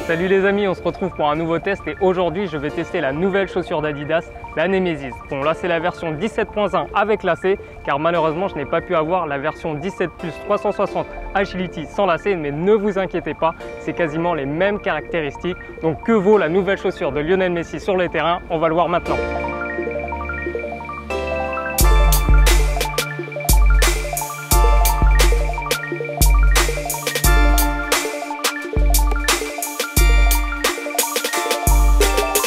Salut les amis, on se retrouve pour un nouveau test et aujourd'hui je vais tester la nouvelle chaussure d'Adidas, la Nemesis. Bon là c'est la version 17.1 avec lacet car malheureusement je n'ai pas pu avoir la version 17 Plus 360 Agility sans lacet, mais ne vous inquiétez pas, c'est quasiment les mêmes caractéristiques. Donc que vaut la nouvelle chaussure de Lionel Messi sur les terrains? On va le voir maintenant.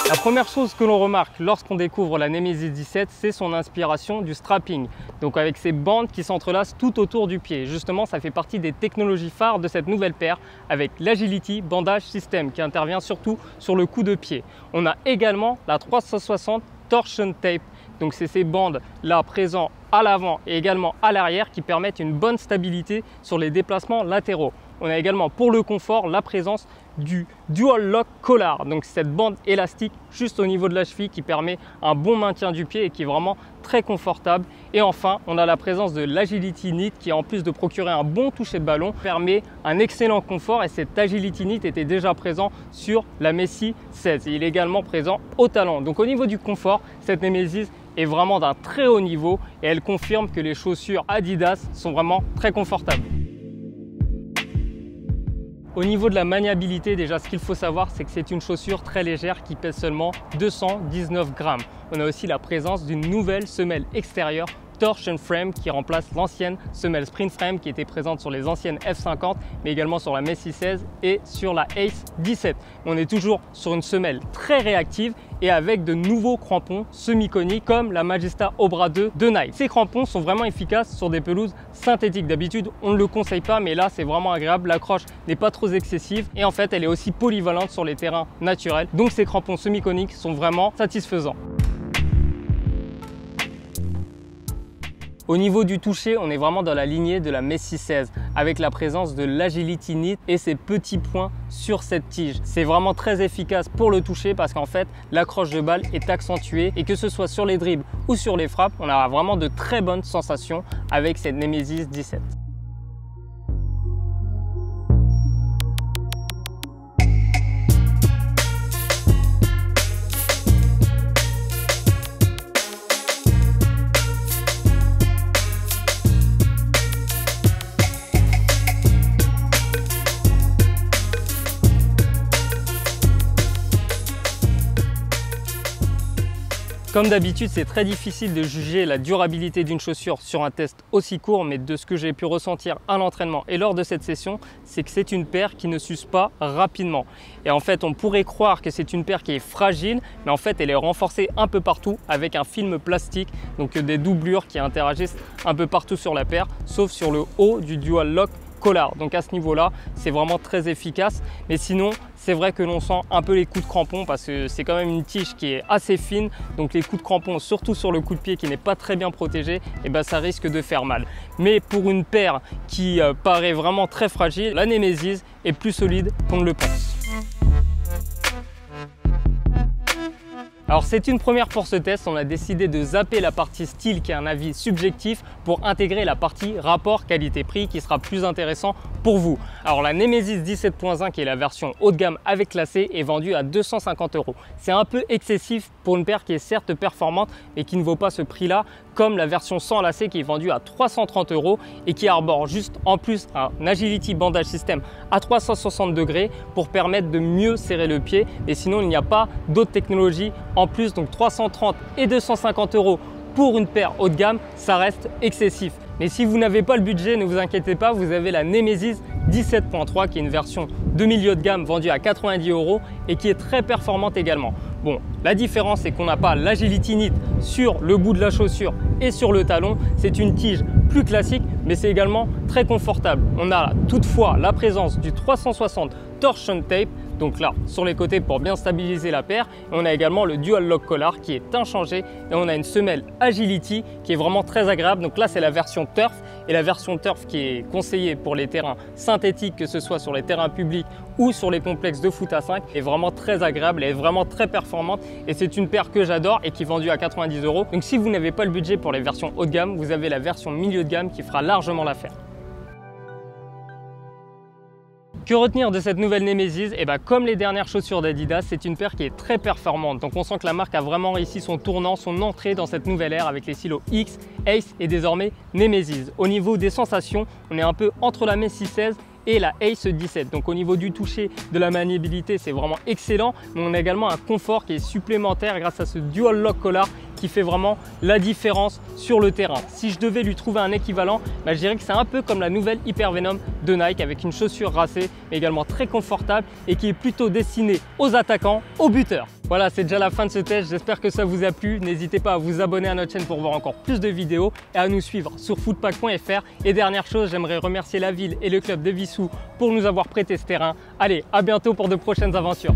La première chose que l'on remarque lorsqu'on découvre la Nemesis 17, c'est son inspiration du strapping. Donc avec ces bandes qui s'entrelacent tout autour du pied. Justement, ça fait partie des technologies phares de cette nouvelle paire avec l'Agility Bandage System qui intervient surtout sur le coup de pied. On a également la 360 Torsion Tape. Donc c'est ces bandes là présentes à l'avant et également à l'arrière qui permettent une bonne stabilité sur les déplacements latéraux. On a également pour le confort la présence du Dual Lock Collar, donc cette bande élastique juste au niveau de la cheville qui permet un bon maintien du pied et qui est vraiment très confortable. Et enfin, on a la présence de l'Agility Knit qui, en plus de procurer un bon toucher de ballon, permet un excellent confort, et cet Agility Knit était déjà présent sur la Messi 16. Il est également présent au talon. Donc au niveau du confort, cette Nemesis est vraiment d'un très haut niveau et elle confirme que les chaussures Adidas sont vraiment très confortables. Au niveau de la maniabilité, déjà ce qu'il faut savoir, c'est que c'est une chaussure très légère qui pèse seulement 219 grammes. On a aussi la présence d'une nouvelle semelle extérieure Torsion Frame qui remplace l'ancienne semelle Sprint Frame qui était présente sur les anciennes F50, mais également sur la Messi 16 et sur la Ace 17. On est toujours sur une semelle très réactive et avec de nouveaux crampons semi-coniques comme la Magista Obra 2 de Nike. Ces crampons sont vraiment efficaces sur des pelouses synthétiques. D'habitude, on ne le conseille pas, mais là, c'est vraiment agréable. L'accroche n'est pas trop excessive et en fait, elle est aussi polyvalente sur les terrains naturels. Donc, ces crampons semi-coniques sont vraiment satisfaisants. Au niveau du toucher, on est vraiment dans la lignée de la Messi 16 avec la présence de l'Agility Knit et ces petits points sur cette tige. C'est vraiment très efficace pour le toucher parce qu'en fait, l'accroche de balle est accentuée et que ce soit sur les dribbles ou sur les frappes, on a vraiment de très bonnes sensations avec cette Nemesis 17. Comme d'habitude, c'est très difficile de juger la durabilité d'une chaussure sur un test aussi court, mais de ce que j'ai pu ressentir à l'entraînement et lors de cette session, c'est que c'est une paire qui ne s'use pas rapidement. Et en fait, on pourrait croire que c'est une paire qui est fragile, mais en fait, elle est renforcée un peu partout avec un film plastique, donc des doublures qui interagissent un peu partout sur la paire, sauf sur le haut du Dual Lock Collar. Donc à ce niveau-là, c'est vraiment très efficace. Mais sinon, c'est vrai que l'on sent un peu les coups de crampon parce que c'est quand même une tige qui est assez fine. Donc les coups de crampon, surtout sur le coup de pied qui n'est pas très bien protégé, et ben ça risque de faire mal. Mais pour une paire qui paraît vraiment très fragile, la Nemesis est plus solide qu'on ne le pense. Alors c'est une première pour ce test, on a décidé de zapper la partie style qui est un avis subjectif pour intégrer la partie rapport qualité-prix qui sera plus intéressant pour vous. Alors la Nemesis 17.1 qui est la version haut de gamme avec lacet est vendue à 250 €. C'est un peu excessif pour une paire qui est certes performante mais qui ne vaut pas ce prix-là, comme la version sans lacet qui est vendue à 330 € et qui arbore juste en plus un Agility Bandage System à 360 degrés pour permettre de mieux serrer le pied. Et sinon, il n'y a pas d'autres technologies en plus, donc 330 et 250 € pour une paire haut de gamme, ça reste excessif. Mais si vous n'avez pas le budget, ne vous inquiétez pas, vous avez la Nemesis 17.3 qui est une version de milieu de gamme vendue à 90 € et qui est très performante également. Bon, la différence c'est qu'on n'a pas l'Agility Knit sur le bout de la chaussure et sur le talon. C'est une tige plus classique, mais c'est également très confortable. On a toutefois la présence du 360 Torsion Tape, donc là sur les côtés pour bien stabiliser la paire. Et on a également le Dual Lock Collar qui est inchangé et on a une semelle Agility qui est vraiment très agréable. Donc là c'est la version Turf et la version Turf qui est conseillée pour les terrains synthétiques, que ce soit sur les terrains publics ou sur les complexes de foot à 5, est vraiment très agréable, elle est vraiment très performante et c'est une paire que j'adore et qui est vendue à 90 €. Donc si vous n'avez pas le budget pour les versions haut de gamme, vous avez la version milieu de gamme qui fera largement l'affaire. Que retenir de cette nouvelle Nemesis? Et comme les dernières chaussures d'Adidas, c'est une paire qui est très performante. Donc on sent que la marque a vraiment réussi son tournant, son entrée dans cette nouvelle ère avec les stylos X, Ace et désormais Nemesis. Au niveau des sensations, on est un peu entre la Messi 16 et la Ace 17. Donc au niveau du toucher, de la maniabilité, c'est vraiment excellent. Mais on a également un confort qui est supplémentaire grâce à ce Dual Lock Collar qui fait vraiment la différence sur le terrain. Si je devais lui trouver un équivalent, je dirais que c'est un peu comme la nouvelle Hypervenom de Nike avec une chaussure racée, mais également très confortable et qui est plutôt destinée aux attaquants, aux buteurs. Voilà, c'est déjà la fin de ce test. J'espère que ça vous a plu. N'hésitez pas à vous abonner à notre chaîne pour voir encore plus de vidéos et à nous suivre sur footpack.fr. Et dernière chose, j'aimerais remercier la ville et le club de Vissou pour nous avoir prêté ce terrain. Allez, à bientôt pour de prochaines aventures.